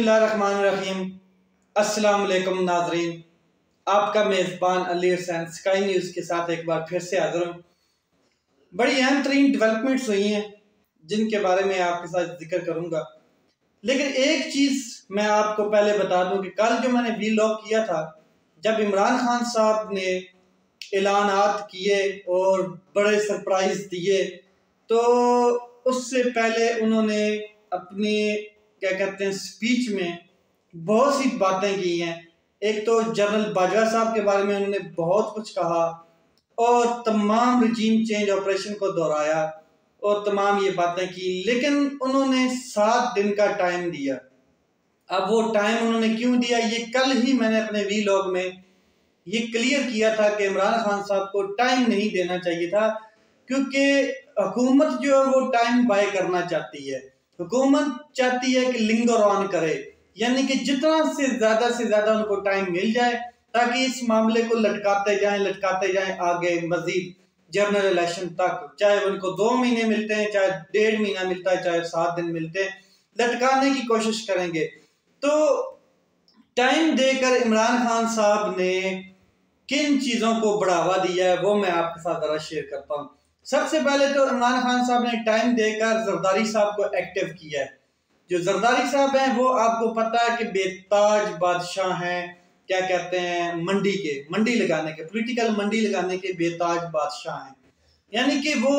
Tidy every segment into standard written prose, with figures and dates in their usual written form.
बिस्मिल्लाहिर्रहमानिर्रहीम। अस्सलाम वालेकुम नाजरीन, आपका मेज़बान अली हुसैन स्काई न्यूज़ के साथ एक बार फिर से हाजिर हूँ। बड़ी अहम तरीन डेवलपमेंट्स हुई हैं जिनके बारे में आपके साथ जिक्र करूँगा, लेकिन एक चीज़ मैं आपको पहले बता दूँ कि कल जो मैंने वीलॉग किया था, जब इमरान खान साहब ने ऐलानात किए और बड़े सरप्राइज़ दिए, तो उससे पहले उन्होंने अपनी क्या कहते हैं स्पीच में बहुत सी बातें की हैं। एक तो जनरल बाजवा साहब के बारे में उन्होंने बहुत कुछ कहा और तमाम रजीम चेंज ऑपरेशन को दोहराया और तमाम ये बातें की, लेकिन उन्होंने 7 दिन का टाइम दिया। अब वो टाइम उन्होंने क्यों दिया, ये कल ही मैंने अपने वीलॉग में ये क्लियर किया था कि इमरान खान साहब को टाइम नहीं देना चाहिए था, क्योंकि हुकूमत जो है वो टाइम बाय करना चाहती है। हुकूमत चाहती है कि लिंगर ऑन करे, यानी कि जितना से ज्यादा उनको टाइम मिल जाए ताकि इस मामले को लटकाते जाएं आगे मजीद जनरल इलेक्शन तक, चाहे उनको 2 महीने मिलते हैं, चाहे 1.5 महीना मिलता है, चाहे 7 दिन मिलते हैं, लटकाने की कोशिश करेंगे। तो टाइम देकर इमरान खान साहब ने किन चीजों को बढ़ावा दिया है वो मैं आपके साथ जरा शेयर करता हूँ। सबसे पहले तो इमरान खान साहब ने टाइम देकर जरदारी साहब को एक्टिव किया है। जो जरदारी साहब हैं वो आपको पता है कि बेताज बादशाह हैं, क्या कहते हैं, मंडी लगाने के, पॉलिटिकल मंडी लगाने के बेताज बादशाह हैं। यानी कि वो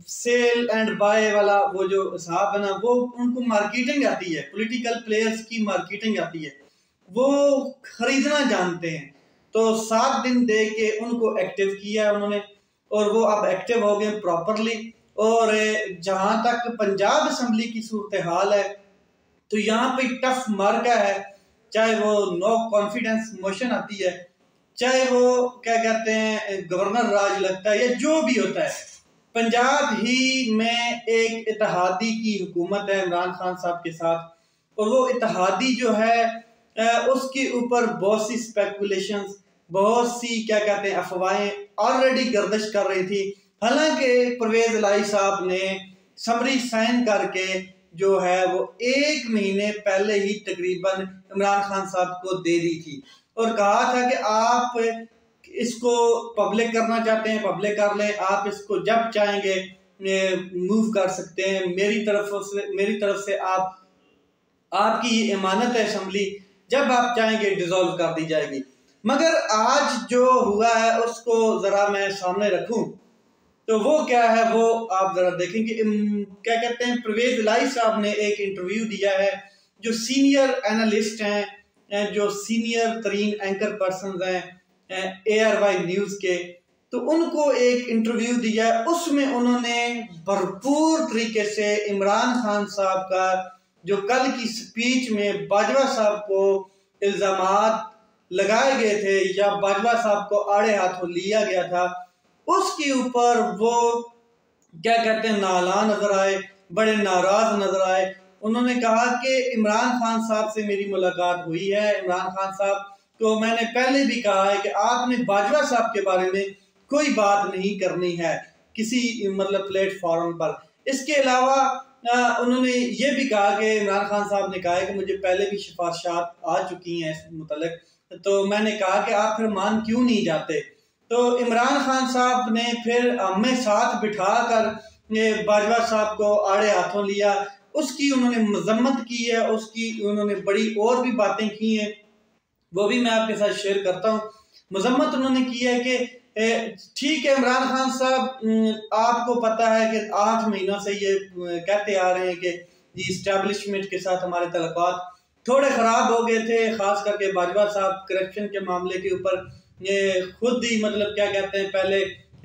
सेल एंड बाय वाला वो जो साहब है ना, वो उनको मार्केटिंग आती है, पॉलिटिकल प्लेयर्स की मार्केटिंग आती है, वो खरीदना जानते हैं। तो 7 दिन दे के उनको एक्टिव किया उन्होंने और वो अब एक्टिव हो गए प्रॉपरली। और जहां तक पंजाब असेंबली की सूरत हाल है, तो यहाँ पे टफ मार्का है, चाहे वो नो कॉन्फिडेंस मोशन आती है, चाहे वो क्या कहते हैं गवर्नर राज लगता है, या जो भी होता है, पंजाब ही में एक इत्तेहादी की हुकूमत है इमरान खान साहब के साथ। और वो इत्तेहादी जो है उसके ऊपर बहुत सी स्पेकुलेशंस, बहुत सी क्या कहते हैं अफवाहें ऑलरेडी गर्दिश कर रही थी। हालांकि परवेज इलाही साहब ने समरी साइन करके जो है वो 1 महीने पहले ही तकरीबन इमरान खान साहब को दे दी थी और कहा था कि आप इसको पब्लिक करना चाहते हैं पब्लिक कर लें, आप इसको जब चाहेंगे मूव कर सकते हैं, मेरी तरफ से आपकी ये इमानत है, असेंबली जब आप चाहेंगे डिसॉल्व कर दी जाएगी। मगर आज जो हुआ है उसको जरा मैं सामने रखूं तो वो क्या है वो आप जरा देखें कि क्या कहते हैं परवेज इलाही साहब ने एक इंटरव्यू दिया है, जो सीनियर एनालिस्ट हैं, जो सीनियर तरीन एंकर पर्सन हैं ARY न्यूज के, तो उनको एक इंटरव्यू दिया है। उसमें उन्होंने भरपूर तरीके से इमरान खान साहब का जो कल की स्पीच में बाजवा साहब को इल्जामात लगाए गए थे या बाजवा साहब को आड़े हाथों लिया गया था, उसके ऊपर वो क्या कहते हैं नाला नजर आए, बड़े नाराज नजर आए। उन्होंने कहा कि इमरान खान साहब से मेरी मुलाकात हुई है, इमरान खान साहब को मैंने पहले भी कहा है कि आपने बाजवा साहब के बारे में कोई बात नहीं करनी है किसी मतलब प्लेटफॉर्म पर। इसके अलावा उन्होंने ये भी कहा कि इमरान खान साहब ने कहा है कि मुझे पहले भी सिफारिशात आ चुकी हैं इस मुतल्लिक, तो मैंने कहा कि आप फिर मान क्यों नहीं जाते। तो इमरान खान साहब ने फिर हमें साथ बिठा कर बाजवा साहब को आड़े हाथों लिया, उसकी उन्होंने मजम्मत की है, उसकी उन्होंने बड़ी और भी बातें की हैं, वो भी मैं आपके साथ शेयर करता हूँ। मजम्मत उन्होंने की है कि ठीक है इमरान खान साहब, आपको पता है कि 8 महीनों से ये कहते आ रहे हैं कि इस्टेब्लिशमेंट के साथ हमारे तल्लुकात थोड़े ख़राब हो गए थे, ख़ास करके बाजवा साहब करप्शन के मामले के ऊपर ये खुद ही मतलब क्या कहते हैं पहले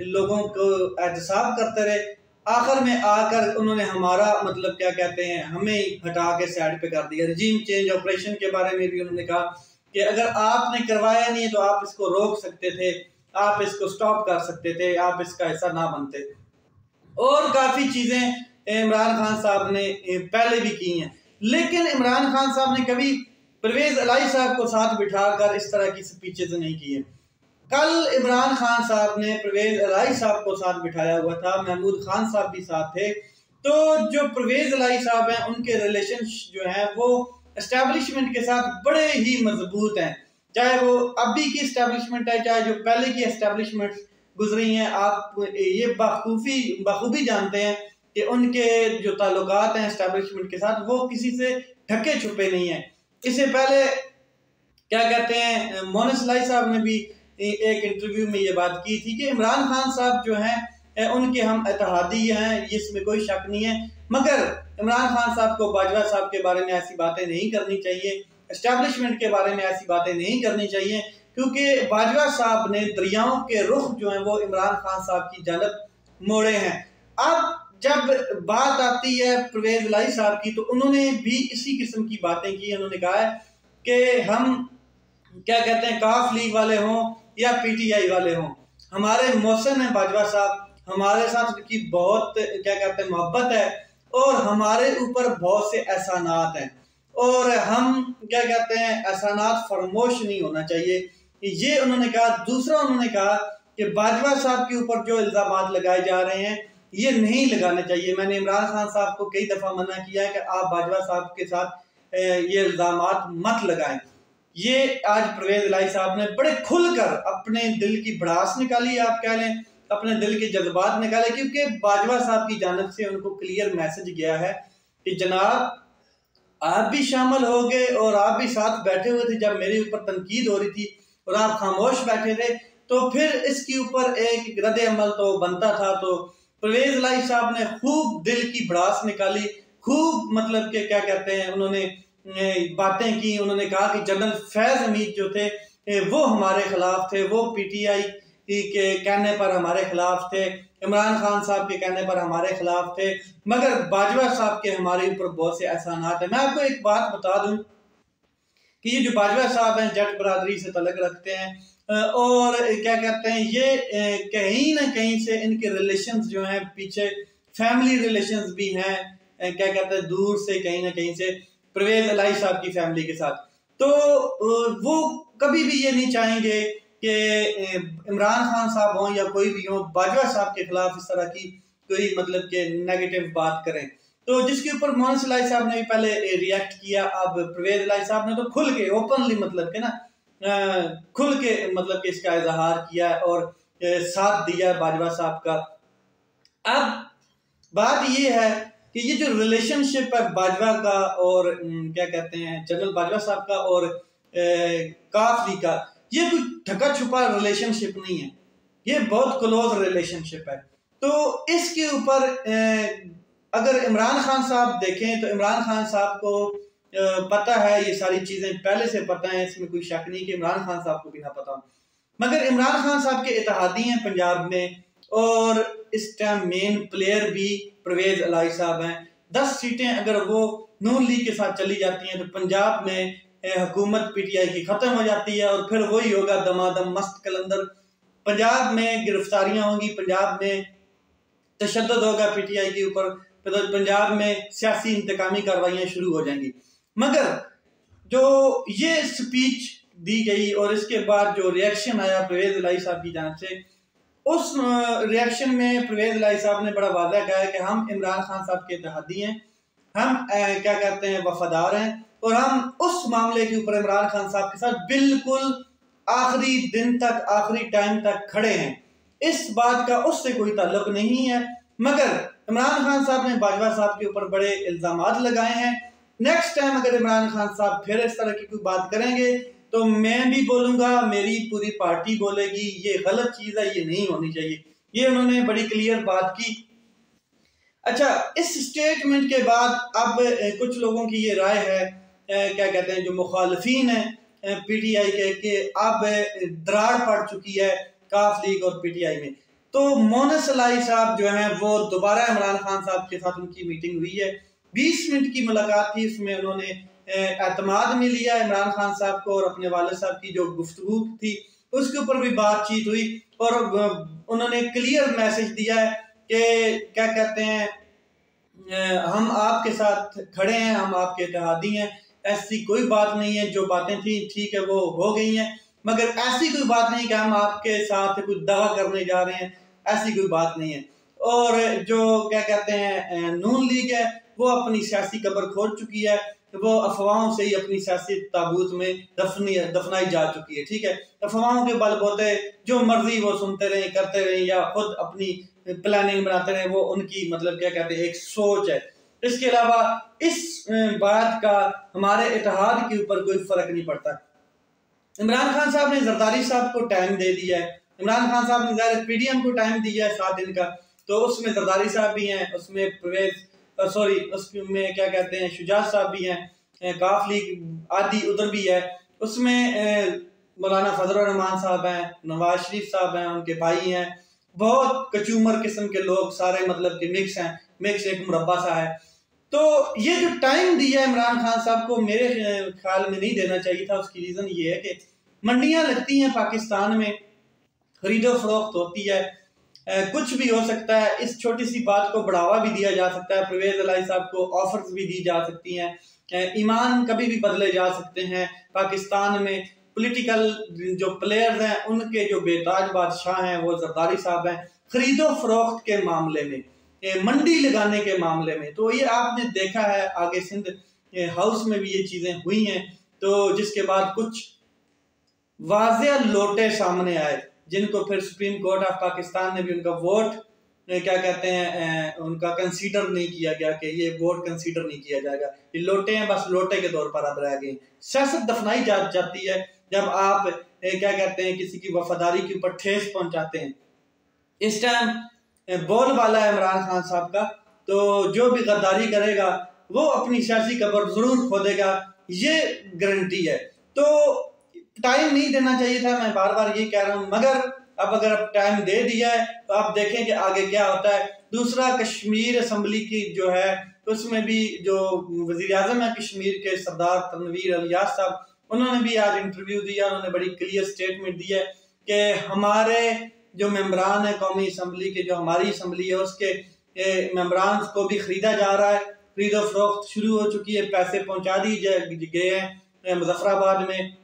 लोगों को एहतसाब करते रहे, आखिर में आकर उन्होंने हमारा मतलब क्या कहते हैं हमें हटा के साइड पे कर दिया। रजीम चेंज ऑपरेशन के बारे में भी उन्होंने कहा कि अगर आपने करवाया नहीं तो आप इसको रोक सकते थे, आप इसको स्टॉप कर सकते थे, आप इसका हिस्सा ना बनते। और काफ़ी चीज़ें इमरान खान साहब ने पहले भी की हैं, लेकिन इमरान खान साहब ने कभी परवेज इलाही साहब को साथ बिठाकर इस तरह की स्पीचेज नहीं की है। कल इमरान खान साहब ने परवेज इलाही साहब को साथ बिठाया हुआ था, महमूद खान साहब भी साथ थे, तो जो परवेज इलाही साहब हैं उनके रिलेशन जो हैं वो एस्टेब्लिशमेंट के साथ बड़े ही मजबूत हैं, चाहे वो अभी की एस्टेब्लिशमेंट है चाहे जो पहले की एस्टेब्लिशमेंट गुजरी हैं। आप ये बखूबी जानते हैं कि उनके जो ताल्लुकात हैं एस्टेब्लिशमेंट के साथ वो किसी से ढके छुपे नहीं हैं। इससे पहले क्या कहते हैं मोनिस इलाही साहब ने भी एक इंटरव्यू में ये बात की थी कि इमरान खान साहब जो हैं उनके हम इत्तेहादी हैं, इसमें कोई शक नहीं है, मगर इमरान खान साहब को बाजवा साहब के बारे में ऐसी बातें नहीं करनी चाहिए, एस्टेब्लिशमेंट के बारे में ऐसी बातें नहीं करनी चाहिए, क्योंकि बाजवा साहब ने दरियाओं के रुख जो हैं वो इमरान खान साहब की जानब मोड़े हैं। अब जब बात आती है परवेज इलाही साहब की तो उन्होंने भी इसी किस्म की बातें की। उन्होंने कहा है कि हम क्या कहते हैं काफ लीग वाले हों या पीटीआई वाले हों, हमारे मोहसिन है बाजवा साहब, हमारे साथ उनकी बहुत क्या कहते हैं मोहब्बत है और हमारे ऊपर बहुत से एहसानात हैं और हम क्या कहते हैं एहसानात फरमोश नहीं होना चाहिए, ये उन्होंने कहा। दूसरा उन्होंने कहा कि बाजवा साहब के ऊपर जो इल्जामात लगाए जा रहे हैं ये नहीं लगाने चाहिए। मैंने इमरान खान साहब को कई दफ़ा मना किया है कि आप बाजवा साहब के साथ ये इल्जामात मत लगाएं। ये आज परवेज इलाही साहब ने बड़े खुलकर अपने दिल की भड़ास निकाली, आप कह लें अपने दिल के जज्बात निकाले, क्योंकि बाजवा साहब की जानब से उनको क्लियर मैसेज गया है कि जनाब आप भी शामिल हो गए और आप भी साथ बैठे हुए थे जब मेरे ऊपर तनकीद हो रही थी और आप खामोश बैठे थे, तो फिर इसके ऊपर एक रद्द अमल तो बनता था। तो परवेज इलाही साहब ने खूब दिल की भड़ास निकाली, खूब मतलब कि क्या कहते हैं उन्होंने बातें की। उन्होंने कहा कि जनरल फैज हमीद जो थे वो हमारे खिलाफ थे, वो पीटीआई के कहने पर हमारे खिलाफ थे, इमरान खान साहब के कहने पर हमारे खिलाफ थे, मगर बाजवा साहब के हमारे ऊपर बहुत से एहसानात हैं। मैं आपको एक बात बता दूं कि ये जो बाजवा साहब हैं जट बरादरी से तल्लुक़ रखते हैं और क्या कहते हैं ये कहीं ना कहीं से इनके रिलेशंस जो हैं पीछे फैमिली रिलेशंस भी हैं, क्या कहते हैं दूर से कहीं ना कहीं से परवेज इलाही साहब की फैमिली के साथ। तो वो कभी भी ये नहीं चाहेंगे कि इमरान खान साहब हों या कोई भी हो बाजवा साहब के खिलाफ इस तरह की कोई मतलब के नेगेटिव बात करें। तो जिसके ऊपर मोहन इलाही साहब ने भी पहले रिएक्ट किया, अब परवेज इलाही साहब ने तो खुल के ओपनली मतलब के ना खुल के मतलब के इसका इजहार किया और साथ दिया बाजवा साहब का। अब बात ये है कि ये जो रिलेशनशिप है बाजवा का और क्या कहते हैं जनरल बाजवा साहब का और काफली का, ये कोई ढका छुपा रिलेशनशिप नहीं है, ये बहुत क्लोज रिलेशनशिप है। तो इसके ऊपर अगर इमरान खान साहब देखें तो इमरान खान साहब को पता है, ये सारी चीजें पहले से पता है, इसमें कोई शक नहीं कि इमरान खान साहब को भी ना पता, मगर इमरान खान साहब के इत्तेहादी हैं पंजाब में और इस टाइम मेन प्लेयर भी परवेज इलाही साहब हैं। 10 सीटें अगर वो नून लीग के साथ चली जाती हैं तो पंजाब में हुकूमत पीटीआई की खत्म हो जाती है और फिर वही होगा दमादम मस्त कलंदर। पंजाब में गिरफ्तारियां होंगी, पंजाब में तशद्दुद होगा पीटीआई के ऊपर, तो पंजाब में सियासी इंतकामी कार्रवाइयां शुरू हो जाएंगी। मगर जो ये स्पीच दी गई और इसके बाद जो रिएक्शन आया परवेज इलाही साहब की जानिब से, उस रिएक्शन में परवेज इलाही साहब ने बड़ा वाज़ेह कहा है कि हम इमरान खान साहब के इत्तेहादी हैं, हम क्या कहते हैं वफादार हैं और हम उस मामले के ऊपर इमरान खान साहब के साथ बिल्कुल आखिरी दिन तक आखिरी टाइम तक खड़े हैं। इस बात का उससे कोई ताल्लुक नहीं है, मगर इमरान खान साहब ने बाजवा साहब के ऊपर बड़े इल्जामात लगाए हैं। नेक्स्ट टाइम अगर इमरान खान साहब फिर इस तरह की कोई बात करेंगे तो मैं भी बोलूंगा, मेरी पूरी पार्टी बोलेगी, ये गलत चीज है, ये नहीं होनी चाहिए। ये उन्होंने बड़ी क्लियर बात की। अच्छा, इस स्टेटमेंट के बाद अब कुछ लोगों की ये राय है, क्या कहते हैं जो मुखालिफिन है पीटीआई के अब दरार पड़ चुकी है काफ लीग और पीटीआई में। तो मोनिस इलाही साहब जो हैं वो दोबारा इमरान खान साहब के साथ उनकी मीटिंग हुई है, 20 मिनट की मुलाकात थी, इसमें उन्होंने एतमाद में लिया इमरान खान साहब को और अपने वालिद साहब की जो गुफ्तगू थी उसके ऊपर भी बातचीत हुई और उन्होंने क्लियर मैसेज दिया है कि क्या कहते हैं हम आपके साथ खड़े हैं, हम आपके इत्तेहादी हैं, ऐसी कोई बात नहीं है, जो बातें थी ठीक है वो हो गई हैं, मगर ऐसी कोई बात नहीं कि हम आपके साथ कुछ दावा करने जा रहे हैं, ऐसी कोई बात नहीं है। और जो क्या कहते हैं नून लीग है वो अपनी सियासी कब्र खोद चुकी है, वो अफवाहों से ही अपनी सियासी ताबूत में दफनाई जा चुकी है। ठीक है, अफवाहों के बलबूते जो मर्जी वो सुनते रहे, करते रहे, या खुद अपनी प्लानिंग बनाते रहे, वो उनकी मतलब क्या कहते हैं एक सोच है। इसके अलावा इस बात का हमारे इत्तेहाद के ऊपर कोई फर्क नहीं पड़ता। इमरान खान साहब ने जरदारी साहब को टाइम दे दिया है, इमरान खान साहब ने पीडीएम को टाइम दिया है 7 दिन का, तो उसमें जरदारी साहब भी हैं, उसमें उसमें क्या कहते हैं शुजात साहब भी हैं, काफ लीग आदि उधर भी है, उसमें मौलाना फजल रहमान साहब हैं, नवाज शरीफ साहब हैं, उनके भाई हैं, बहुत कचूमर किस्म के लोग सारे मतलब के मिक्स हैं, मिक्स एक मुरब्बा सा है। तो ये जो टाइम दिया है इमरान खान साहब को मेरे ख्याल में नहीं देना चाहिए था। उसकी रीजन ये है कि मंडियां लगती हैं पाकिस्तान में, खरीदो फरोख्त होती है, कुछ भी हो सकता है, इस छोटी सी बात को बढ़ावा भी दिया जा सकता है, परवेज इलाही साहब को ऑफर्स भी दी जा सकती हैं, ईमान कभी भी बदले जा सकते हैं। पाकिस्तान में पॉलिटिकल जो प्लेयर्स हैं उनके जो बेताज बादशाह हैं वो जरदारी साहब हैं, खरीदो फरोख्त के मामले में, मंडी लगाने के मामले में। तो ये आपने देखा है आगे सिंध हाउस में भी ये चीजें हुई हैं, तो जिसके बाद कुछ वाज़ेह लोटे सामने आए जिनको फिर सुप्रीम कोर्ट ऑफ पाकिस्तान ने भी उनका वोट क्या कहते हैं उनका कंसीडर नहीं किया गया कि ये वोट कंसीडर नहीं किया जाएगा, ये लोटे हैं, बस लोटे के तौर पर अब रह गए। सियासत दफनाई जाती है जब आप क्या कहते हैं किसी की वफादारी के ऊपर ठेस पहुंचाते हैं। इस टाइम बोलबाला है इमरान खान साहब का, तो जो भी गद्दारी करेगा वो अपनी सियासी कब्र जरूर खोदेगा, ये गारंटी है। तो टाइम नहीं देना चाहिए था, मैं बार बार ये कह रहा हूँ, मगर अब अगर अब टाइम दे दिया है तो आप देखें कि आगे क्या होता है। दूसरा, कश्मीर असम्बली की जो है उसमें भी जो वजीर आजम है कश्मीर के सरदार तनवीर अलियास साहब, उन्होंने भी आज इंटरव्यू दिया, उन्होंने बड़ी क्लियर स्टेटमेंट दी है कि हमारे जो मेंबरान है कौमी असम्बली के, जो हमारी असम्बली है उसके मेंबरान को भी खरीदा जा रहा है, खरीदो फरोख्त शुरू हो चुकी है, पैसे पहुंचा दिए गए हैं मुजफ्फराबाद में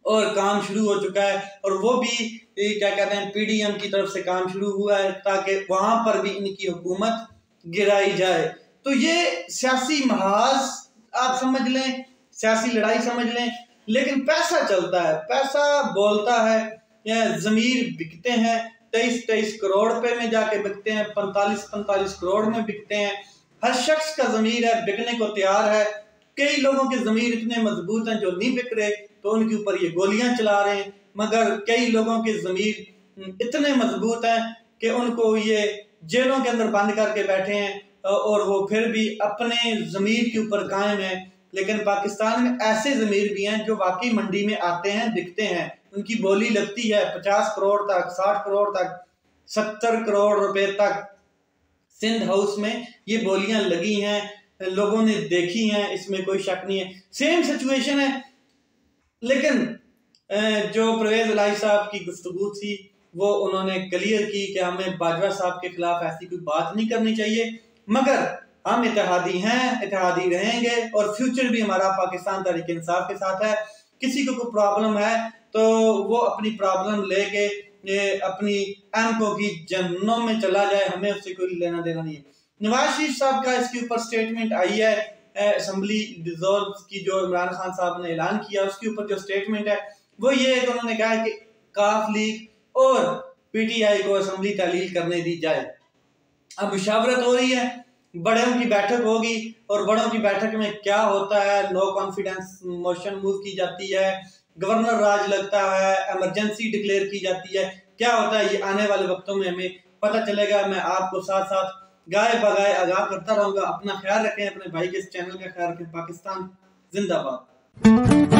और काम शुरू हो चुका है, और वो भी क्या कहते हैं पीडीएम की तरफ से काम शुरू हुआ है ताकि वहां पर भी इनकी हुकूमत गिराई जाए। तो ये सियासी महाज आप समझ लें, सियासी लड़ाई समझ लें, लेकिन पैसा चलता है, पैसा बोलता है, जमीर बिकते हैं, 23-23 करोड़ रुपए में जाके बिकते हैं, 45-45 करोड़ में बिकते हैं। हर शख्स का जमीर है, बिकने को तैयार है। कई लोगों के जमीर इतने मजबूत हैं जो नहीं बिक रहे तो उनके ऊपर ये गोलियां चला रहे हैं, मगर कई लोगों के जमीर इतने मजबूत हैं कि उनको ये जेलों के अंदर बंद करके बैठे हैं और वो फिर भी अपने जमीर के ऊपर कायम है। लेकिन पाकिस्तान में ऐसे जमीर भी हैं जो वाकई मंडी में आते हैं, बिकते हैं, उनकी बोली लगती है 50 करोड़ तक, 60 करोड़ तक, 70 करोड़ रुपए तक। सिंध हाउस में ये बोलियां लगी हैं, लोगों ने देखी हैं, इसमें कोई शक नहीं है। सेम सिचुएशन है, लेकिन जो परवेज इलाही साहब की गुफ्तगू थी वो उन्होंने क्लियर की कि हमें बाजवा साहब के खिलाफ ऐसी कोई बात नहीं करनी चाहिए, मगर हम इत्तेहादी हैं, इत्तेहादी रहेंगे और फ्यूचर भी हमारा पाकिस्तान तहरीक इंसाफ के साथ है। किसी को कोई प्रॉब्लम है तो वो अपनी प्रॉब्लम लेके अपनी एमको की जन्नों में चला जाए, हमें उससे कोई लेना देना नहीं है। नवाज शरीफ साहब का इसके ऊपर स्टेटमेंट आई है, असम्बली डिसॉल्व की जो इमरान खान साहब ने ऐलान किया उसके ऊपर जो स्टेटमेंट है वो ये है कि उन्होंने कहा है कि काफ लीग और पीटीआई को असम्बली तहलील करने दी जाए। अब मुशावरत हो रही है, बड़ों की बैठक होगी और बड़ों की बैठक में क्या होता है, नो कॉन्फिडेंस मोशन मूव की जाती है, गवर्नर राज लगता है, इमरजेंसी डिक्लेयर की जाती है, क्या होता है ये आने वाले वक्तों में हमें पता चलेगा। मैं आपको साथ साथ गाय बगाए आगाह करता रहूंगा। अपना ख्याल रखें, अपने भाई के इस चैनल का ख्याल रखें। पाकिस्तान जिंदाबाद।